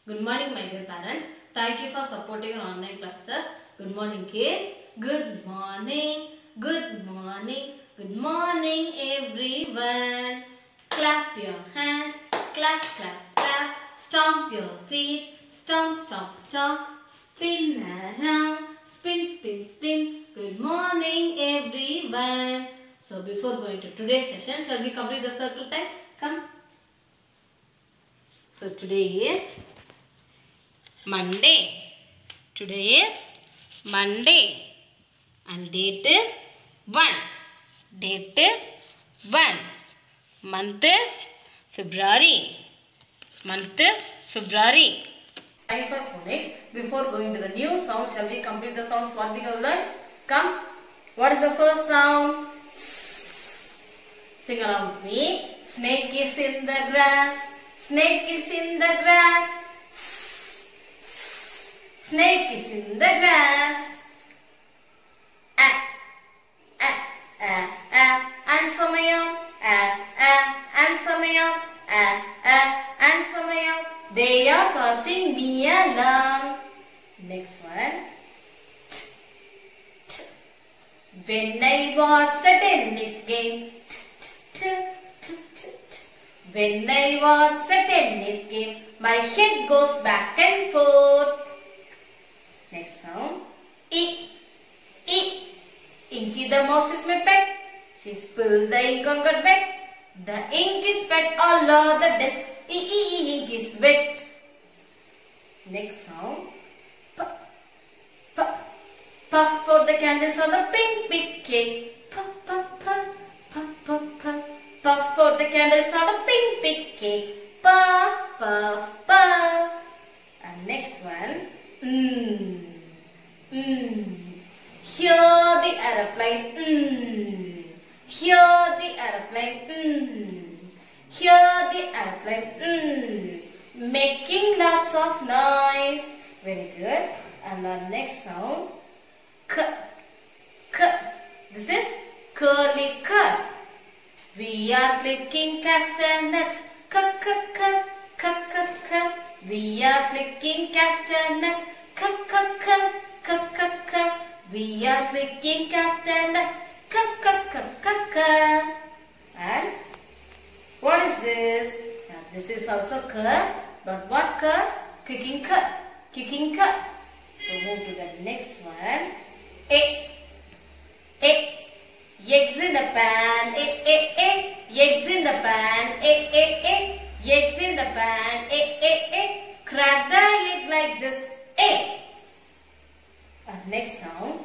Good morning, my dear parents. Thank you for supporting our online classes. Good morning, kids. Good morning. Good morning. Good morning, everyone. Clap your hands. Clap, clap, clap. Stomp your feet. Stomp, stomp, stomp. Spin around. Spin, spin, spin. Good morning, everyone. So, before going to today's session, shall we complete the circle time? Come. So, today is Monday. Today is Monday and date is 1. Date is 1. Month is February. Month is February. Time for phonics. Before going to the new sound, shall we complete the sounds what we have learned? Come. What is the first sound? Sing along with me. Snake is in the grass. Snake is in the grass. Snake is in the grass. Ansamayam. Ansamayam. Ansamayam. They are causing me alarm. Next one. When I watch a tennis game. When I watch a tennis game, my head goes back and forth. Next sound. E. Inky the mouse is my pet. She spilled the ink on her bed. The ink is wet all over the desk. Ink is wet. Next sound. Puff for the candles on the pink cake. Puff for the candles on the pink cake. Puff, puff, puff. And next one. Hear the aeroplane. Hear the aeroplane. Hear the aeroplane. Making lots of noise. Very good. And the next sound. This is curly cut. We are clicking castanets. We are clicking castanets. We are clicking castanets. And what is this? Now, this is also cut. But what cut? Kicking cut. Kicking cut. So move to the next one. Eggs in the pan. Eggs in the pan. Eggs in the pan. Crack the egg like this. Next sound.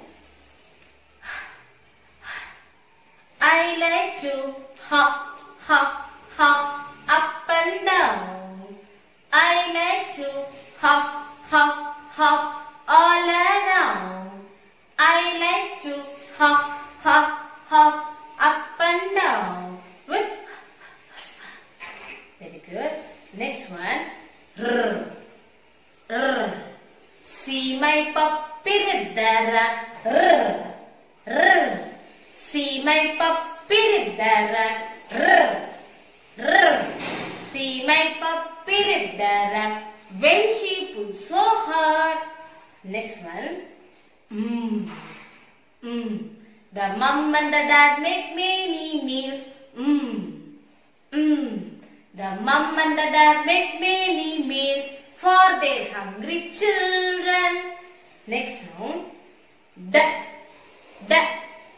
I like to hop, hop, hop up and down. I like to hop, hop, hop all around. I like to hop, hop, hop up and down. With very good. Next one. See my puppy with the rug. See my puppy with the rug. See my puppy with the rug. When he pulls so hard. Next one. The mum and the dad make many meals. The mum and the dad make many meals for their hungry children. Next sound.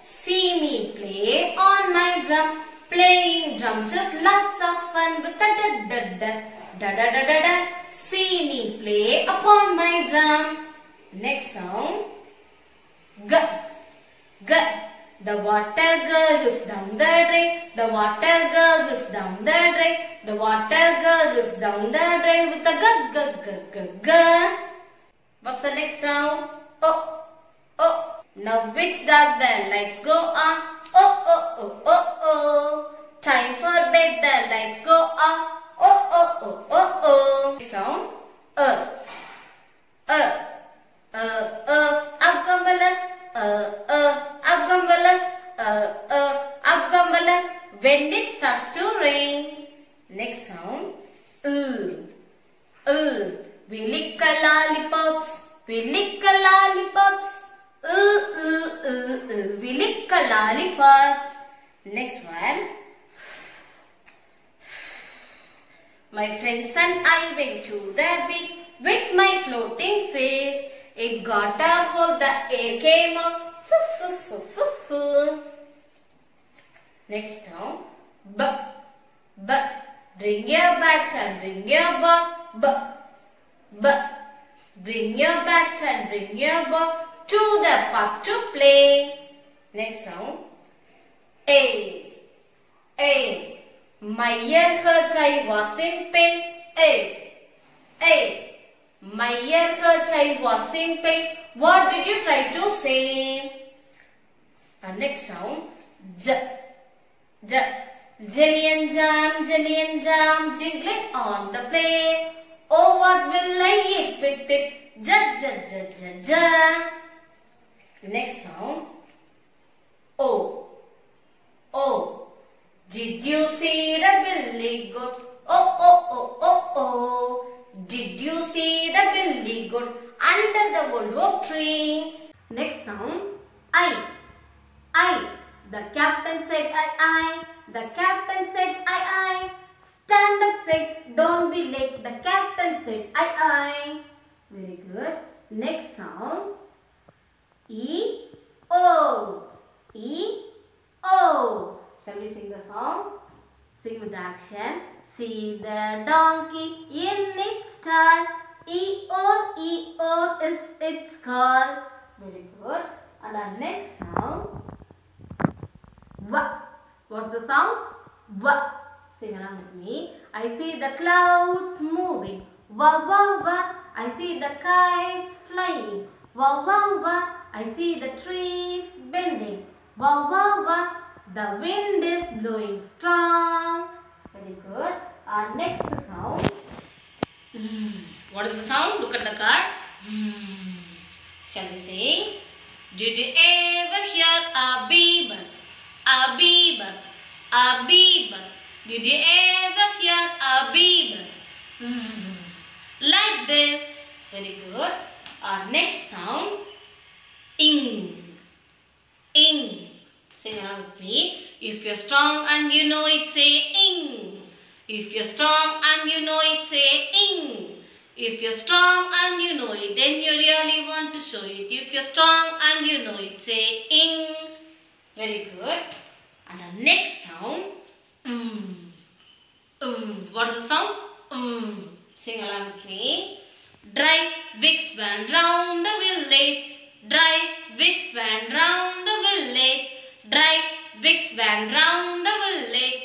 See me play on my drum. Playing drums is lots of fun with the See me play upon my drum. Next sound. The water gurgles down the drain. The water gurgles down the drain. The water gurgles down the drain with a g. What's the next sound? Oh. Now which does the lights go on? Oh. Time for bed, the lights go off. Oh. Sound. Abgambalas. Abgambalas. When it starts to rain. Next sound. We lick a lollipops. We lick a lollipops. We lick a lollipops. Next one. My friends and I went to the beach with my floating fish. It got a hold, the air came out. Next down. Bring your bat and bring your ball. Bring your bat and bring your ball to the park to play. Next sound. A. My ear hurt, I was in pain. A. My ear hurt, I was in pain. What did you try to say? And next sound. Jelly and jam, jiggling on the plate. Oh, what will I eat with it? Next sound. Oh. Did you see the billy goat? Oh. Did you see the billy goat under the old oak tree? Next sound. I. The captain said I. The captain said I. Stand up straight, don't be late. The captain said I. Very good. Next sound. E-O. Shall we sing the song? Sing with the action. See the donkey in its stall. E-O is its call. Very good. And our next sound. What's the sound? Sing along with me. I see the clouds moving. I see the kites flying. I see the trees bending. The wind is blowing strong. Very good. Our next sound. Zzz. What is the sound? Look at the card. Zzz. Shall we sing? Did you ever hear a bee buzz? A bee buzz. A bee buzz. Did you ever hear a bee buzz? Zzz. Like this. Very good. Our next sound. Ing. Sing along with me. If you're strong and you know it, say ing. If you're strong and you know it, say ing. If you're strong and you know it, then you really want to show it. If you're strong and you know it, say ing. Very good. And the next sound. What is the sound? Sing along with me. Drive Vicks van round the village. Drive Vicks van round the village. Drive Vicks van round the village.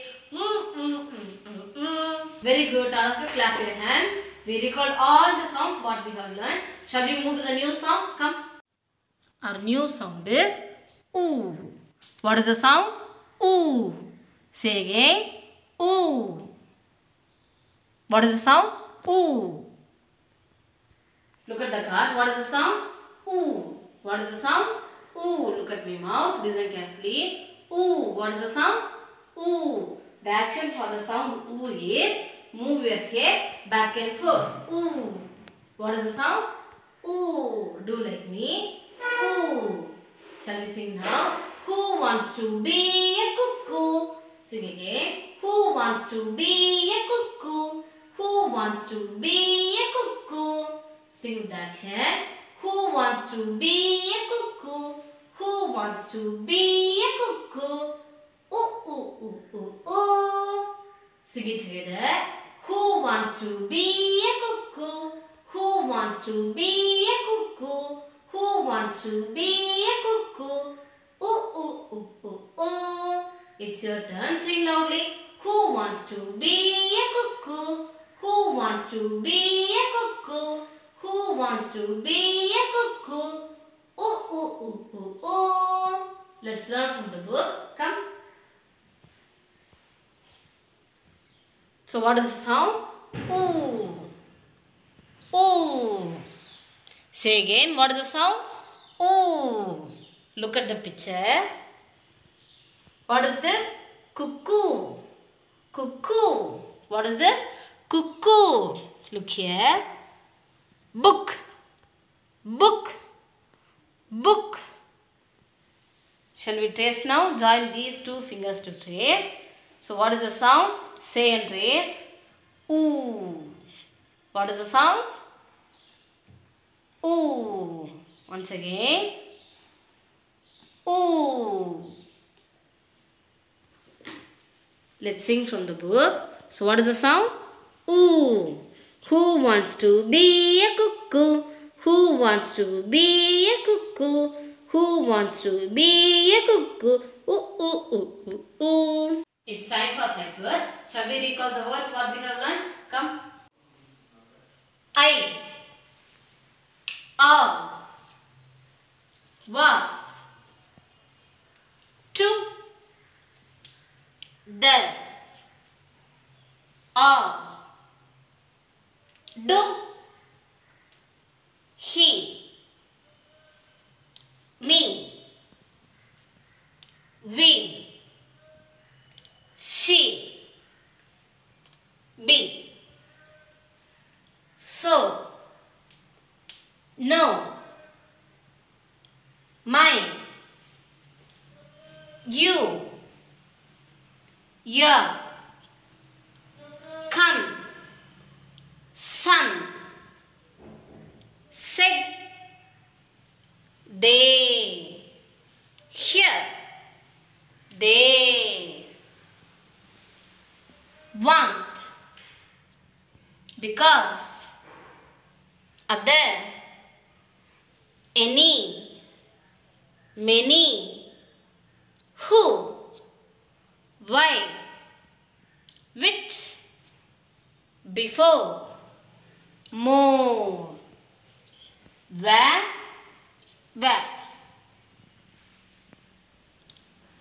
Very good. All of you clap your hands. We recalled all the songs what we have learned. Shall we move to the new song? Come. Our new sound is oo. What is the sound? Oo. Say again. Oo. What is the sound? Oo. Look at the card. What is the sound? Oo. What is the sound? Ooh. Look at my mouth. Listen carefully. Ooh. What is the sound? Ooh. The action for the sound ooh is move your head back and forth. Ooh. What is the sound? Ooh. Do like me. Ooh. Shall we sing now? Who wants to be a cuckoo? Sing again. Who wants to be a cuckoo? Who wants to be a cuckoo? Sing with the action. Who wants to be a cuckoo? Who wants to be a cuckoo? Ooh. Sing it together. Who wants to be a cuckoo? Who wants to be a cuckoo? Who wants to be a cuckoo? Ooh. It's your turn. Sing loudly. Who wants to be a cuckoo? Who wants to be a cuckoo? Who wants to be a cuckoo? Ooh. Let's learn from the book. Come. So what is the sound? Ooh. Say again. What is the sound? Ooh. Look at the picture. What is this? Cuckoo. What is this? Cuckoo. Look here. book, book, book. Shall we trace now? Join these two fingers to trace. So what is the sound? Say and trace. Ooh. What is the sound? Ooh. Once again. Ooh. Let's sing from the book. So what is the sound? Ooh. Who wants to be a cuckoo? Who wants to be a cuckoo? Who wants to be a cuckoo? Ooh, ooh, ooh, ooh, ooh. It's time for sight words. Shall we recall the words what we have learned? Come. I, of, was, to, the, of, do, he, me, we, she, be, so, no, mine, you, your, come, sun, said, they, here, they, want, because, other, any, many, who, why, which, before, more, where,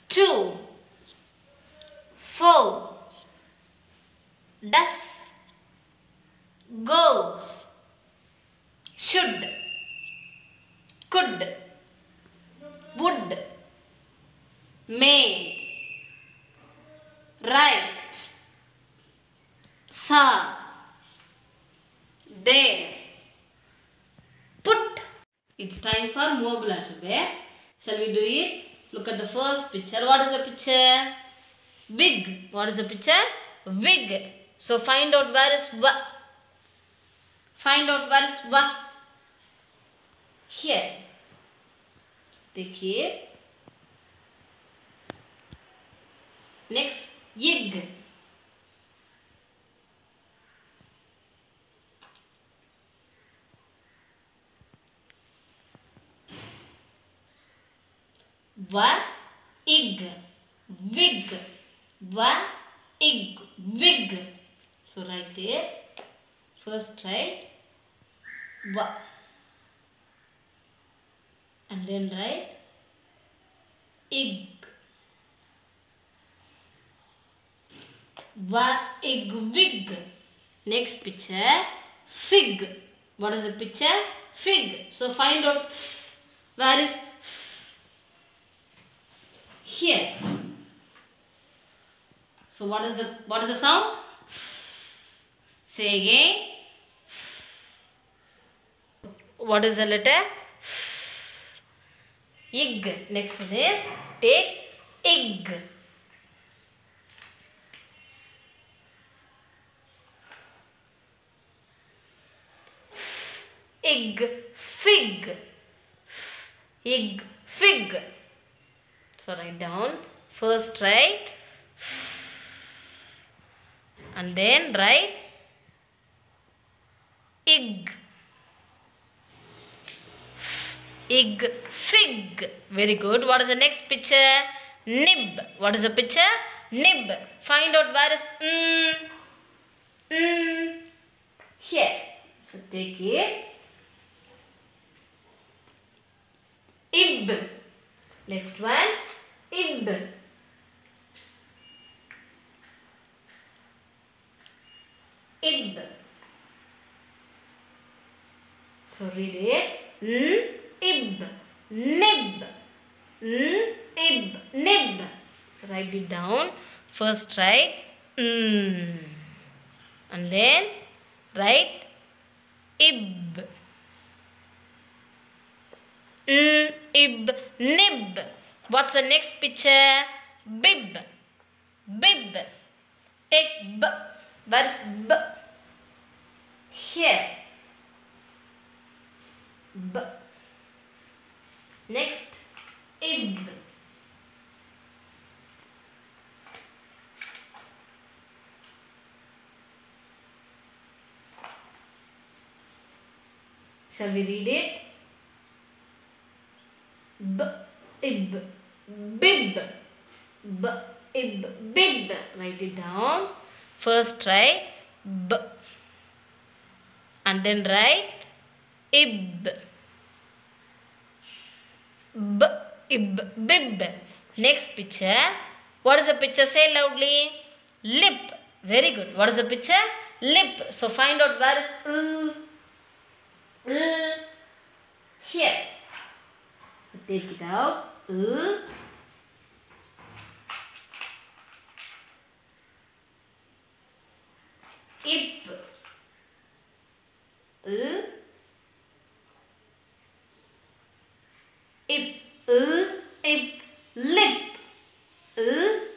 two, four, does, goes, should, could, would, made, right, saw, there, put. It's time for mobile alphabets. Shall we do it? Look at the first picture. What is the picture? Wig. What is the picture? Wig. So find out where is wa. Find out where is wa. Here. देखिए. Next, yig. Wa, ig, wig, wa, ig, wig. So write there. First write wa, and then write ig. Wa, ig, wig. Next picture, fig. What is the picture? Fig. So find out where is here. So what is the sound? Say again. What is the letter? Ig. Next one is take ig. Ig, fig. Ig, fig. So write down. First write and then write ig. Ig, fig. Very good. What is the next picture? Nib. What is the picture? Nib. Find out where is here. So take it. Ib. Next one. Ib. Ib. So read it. Ib. Nib. Ib. Nib. So write it down. First write and then write ib. ib, nib. What's the next picture? Bib, bib. Take b. Where's b? Here. B. Next, ib. Shall we read it? B, ib, bib. B, ib, bib. Write it down. First try b. And then write ib. B, ib, bib. Next picture. What is the picture? Say loudly. Lip. Very good. What is the picture? Lip. So find out where is here. So take it out. Ip. Ip. Ip. Lip.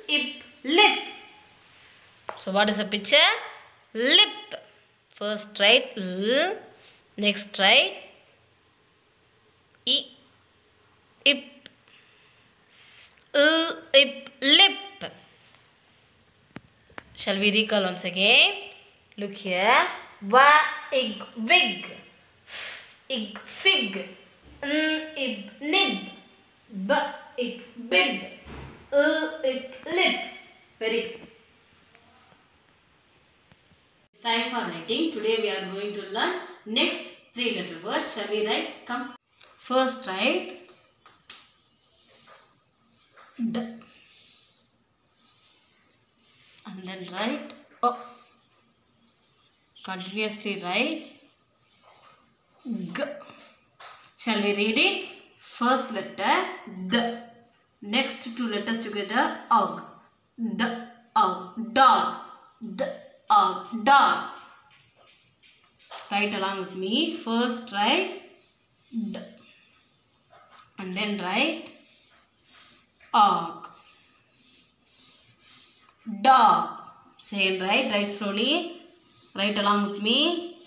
Ip. Lip. So what is the picture? Lip. First write next write ip. Ip. Lip. Shall we recall once again? Look here. Wa, ig, wig. Ig, fig. Ib, nib. B, ib, bib. Ib, lip. Very good. It's time for writing. Today we are going to learn next 3-letter words. Shall we write? Come. First write D. And then write O. Continuously write G. Shall we read it? First letter D. Next 2 letters together Og. D, Og, dog. D, Og, dog. Write along with me. First write D. And then write Og. Dog. Say and write. Write slowly. Write along with me.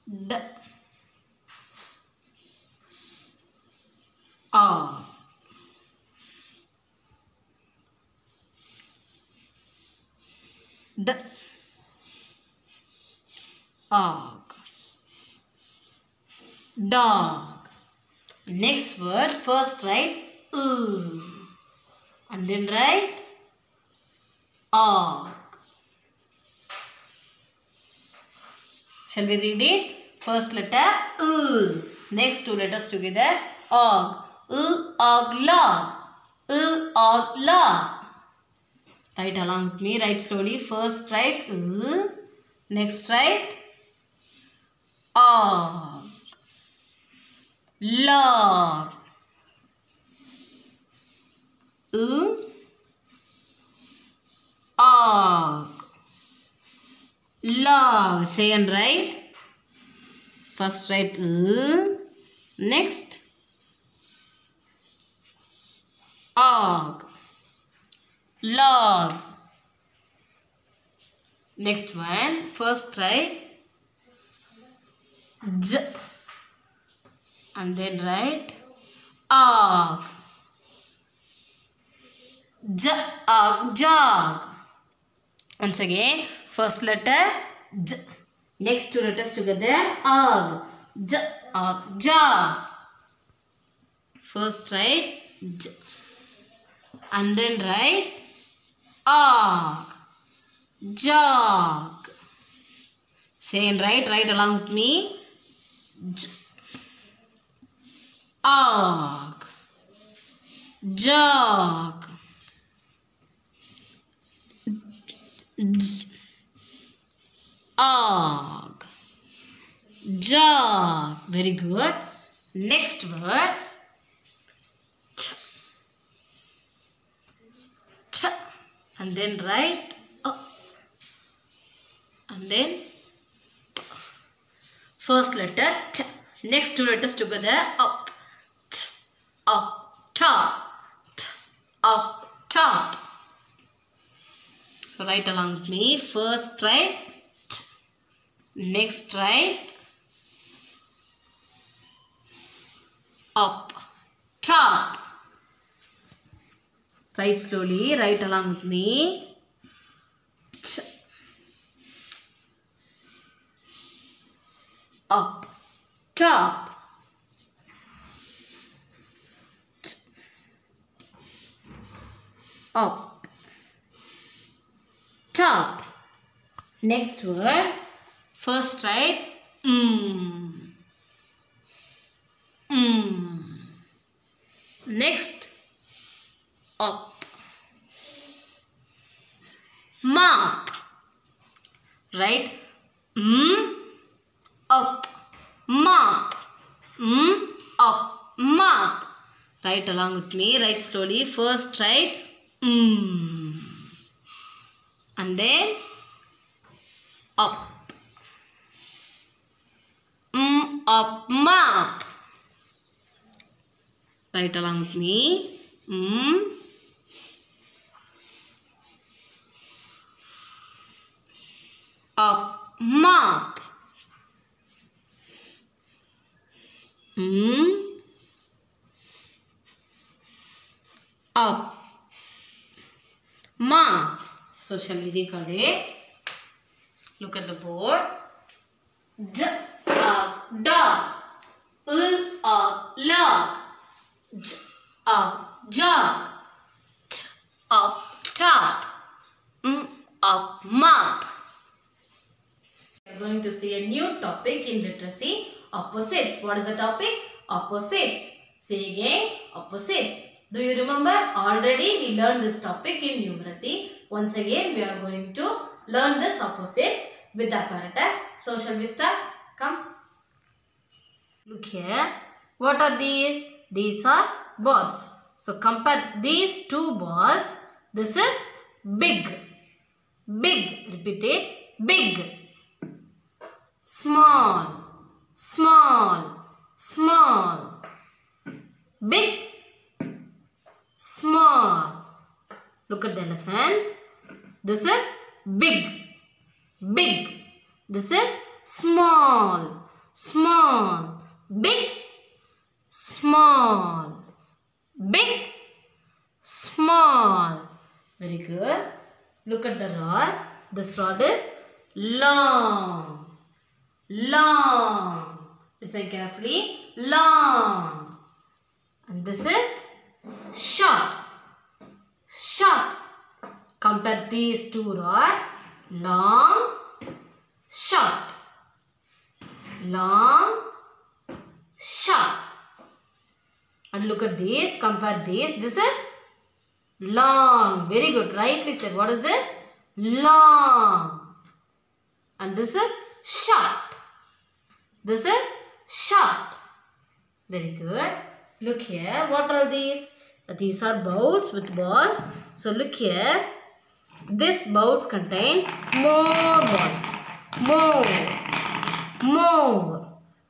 D. Og. D. Og. Dog. Next word, first write and then write Og. Shall we read it? First letter next 2 letters together Og. Og, log. Og, log. Write along with me. Write slowly. First write next write Og. Log. Og. Log. Say and write. First write next Og. Log. Next one. First write J. And then write Og. J, Og, jog. Once again, first letter J. Next 2 letters together Og. J, Og, jog. First write J. And then write Og. Jog. Say and write. Write along with me. J. Og. Jog. Og. Jog. Very good. Next word. T. T. And then write and then P. First letter T. Next 2 letters together up. T. Up. top. Up top. So write along with me. First write t. Next write up top. Write slowly. Write along with me. T. Up top. T. Up top. Next word. First write Next up. Mop. Right? Up. Mop. Up. Mop. Write along with me. Write slowly. First write and then up. Up. Mop. Write along with me. Up. Mop. Up. Mop. So shall we recall it? Look at the board. D up dog. L up log. J up jog. T up top. Up mop. We are going to see a new topic in literacy. Opposites. What is the topic? Opposites. Say again. Opposites. Do you remember? Already we learned this topic in numeracy. Once again we are going to learn this opposites with the apparatus. So shall we start? Come. Look here. What are these? These are balls. So compare these two balls. This is big. Big. Repeat it. Big. Small. Small. Small. Big. Small. Look at the elephants. This is big. Big. This is small. Small. Big. Small. Big. Small. Very good. Look at the rod. This rod is long. Long. Listen carefully. Long. And this is short. Short. Compare these two rods. Long. Short. Long. Short. And look at this. Compare this. This is long. Very good. Rightly said. What is this? Long. And this is short. This is short. Very good. Look here. What are these? These are bowls with balls. So look here. This bowls contain more balls. More.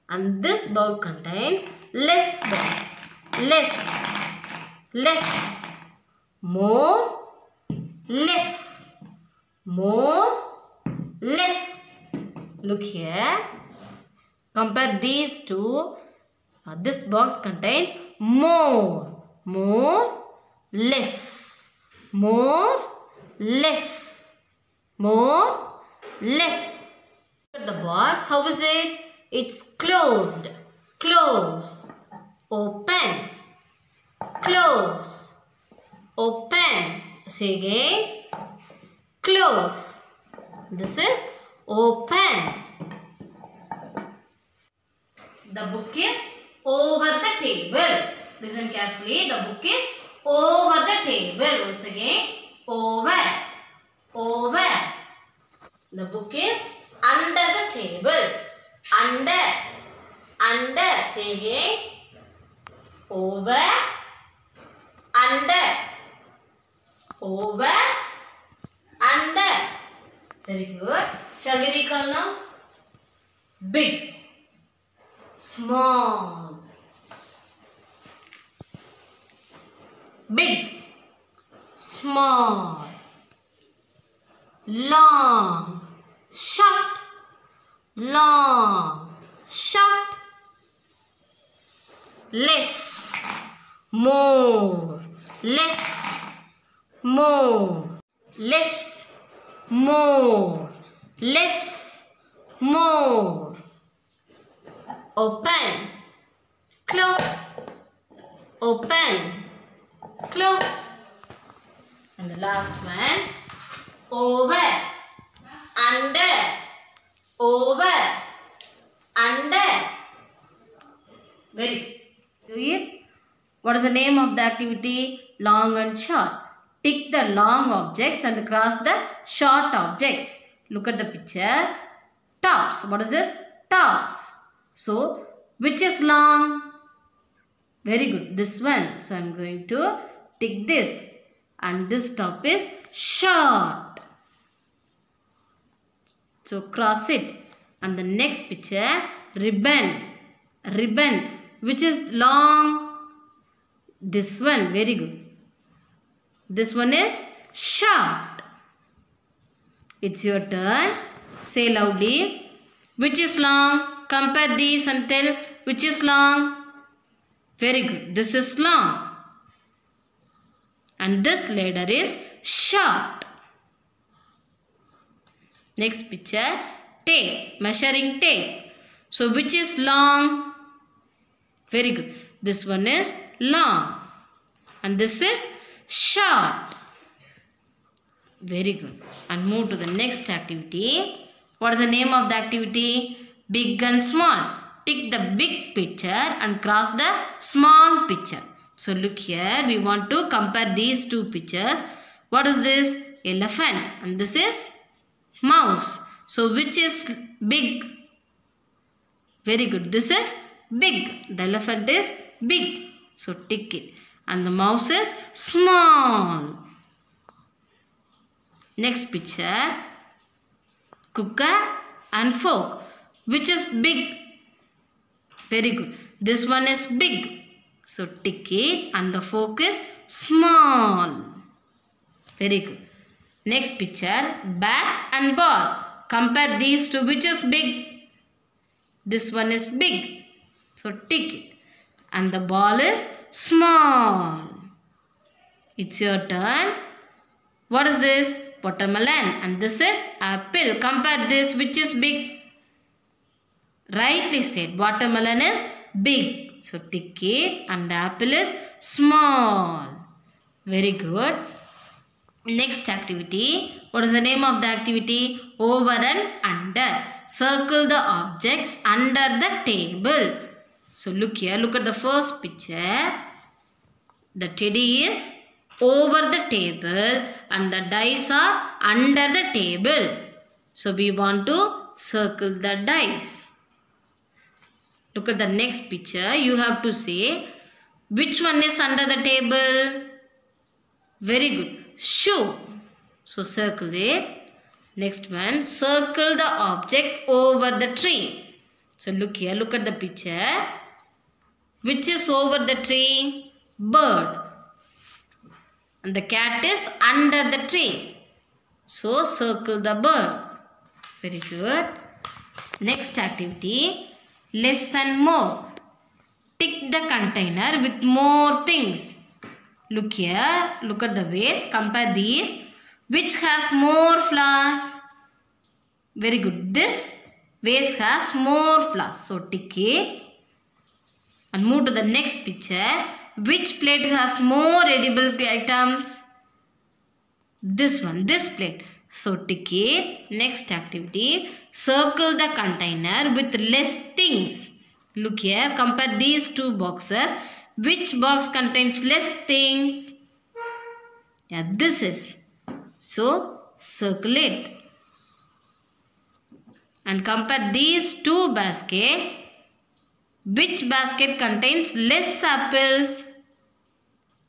And this bowl contains less balls. Less. More. Less. More. Less. Look here. Compare these two. This box contains more. Less. More. Less. More. Less. Look at the box. How is it? It's closed. Close. Open. Close. Open. Say again. Close. This is open. The book is over the table. Listen carefully. The book is over the table. Once again. Over. The book is under the table. Under. Say again. Over. Under. Very good. Shall we recall now? Big. Small. Big. Small. Long. Short. Long. Short. Less. More. Less. More. Less. More. Less. More. Open. Close. Open. Close. And the last one. Over. Under. Over. Under. Very good. Do it. What is the name of the activity? Long and short. Tick the long objects and cross the short objects. Look at the picture. Tops. What is this? Tops. So, which is long? Very good. This one. So, I am going to tick this. And this top is short. So, cross it. And the next picture, ribbon. Ribbon. Which is long? This one. Very good. This one is short. It's your turn. Say loudly. Which is long? Compare these and tell which is long. Very good. This is long. And this ladder is short. Next picture. Tape. Measuring tape. So which is long? Very good. This one is long. And this is short. Very good. And move to the next activity. What is the name of the activity? Big and small. Tick the big picture and cross the small picture. So look here. We want to compare these two pictures. What is this? Elephant. And this is mouse. So which is big? Very good. This is big. The elephant is big. So tick it. And the mouse is small. Next picture. Cooker and fork. Which is big? Very good. This one is big. So tick it. And the fork is small. Very good. Next picture. Bat and ball. Compare these two. Which is big? This one is big. So tick it. And the ball is small. It's your turn. What is this? Watermelon. And this is apple. Compare this. Which is big? Rightly said. Watermelon is big. So tick it. And the apple is small. Very good. Next activity. What is the name of the activity? Over and under. Circle the objects under the table. So look here. Look at the first picture. The teddy is over the table and the dice are under the table. So we want to circle the dice. Look at the next picture. You have to say which one is under the table. Very good. Shoe. So circle it. Next one. Circle the objects over the tree. So look here. Look at the picture. Which is over the tree? Bird. And the cat is under the tree. So circle the bird. Very good. Next activity. Less and more. Tick the container with more things. Look here. Look at the vase. Compare these. Which has more flowers? Very good. This vase has more flowers. So tick it. And move to the next picture. Which plate has more edible items? This one. This plate. So tick it. Next activity. Circle the container with less things. Look here. Compare these two boxes. Which box contains less things? Yeah, this is. So circle it. And compare these two baskets. Which basket contains less apples?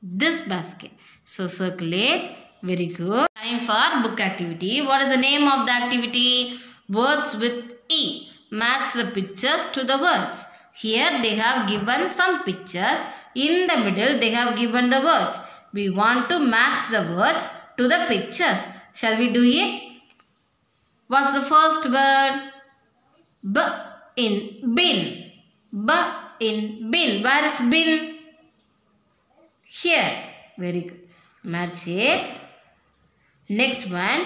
This basket. So circle it. Very good. Time for book activity. What is the name of the activity? Words with E. Match the pictures to the words. Here they have given some pictures. In the middle they have given the words. We want to match the words to the pictures. Shall we do it? What's the first word? B in bin. B in bin. Where is bin? Here. Very good. Match it. Next one.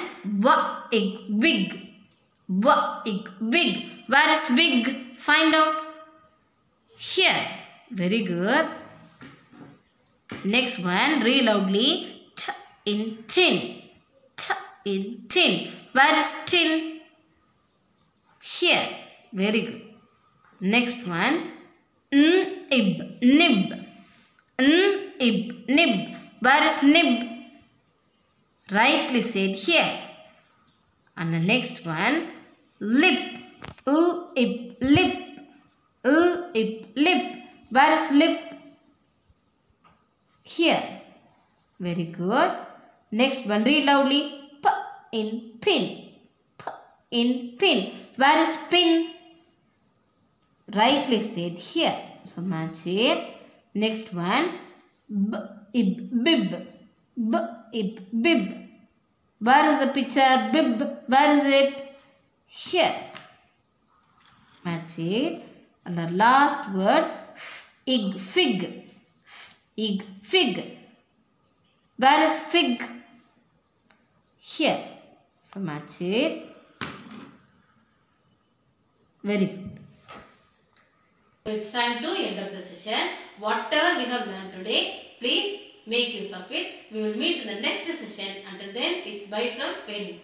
Wig. Wig. Where is wig? Find out. Here. Very good. Next one. Read loudly. T in tin. T in tin. Where is tin? Here. Very good. Next one. Nib. Nib. Where is nib? Rightly said here. And the next one. Lip. Lip. Lip. Where is lip? Here. Very good. Next one. Read loudly. P in pin. P in pin. Where is pin? Rightly said here. So match it. Next one. Bib. Bib. Where is the picture? Bib. Where is it? Here. Match it. And the last word. Fig. Fig. Where is fig? Here. So match it. Very good. So it's time to end up the session. Whatever we have learned today, please make use of it. We will meet in the next session. Until then, it's bye from Penny.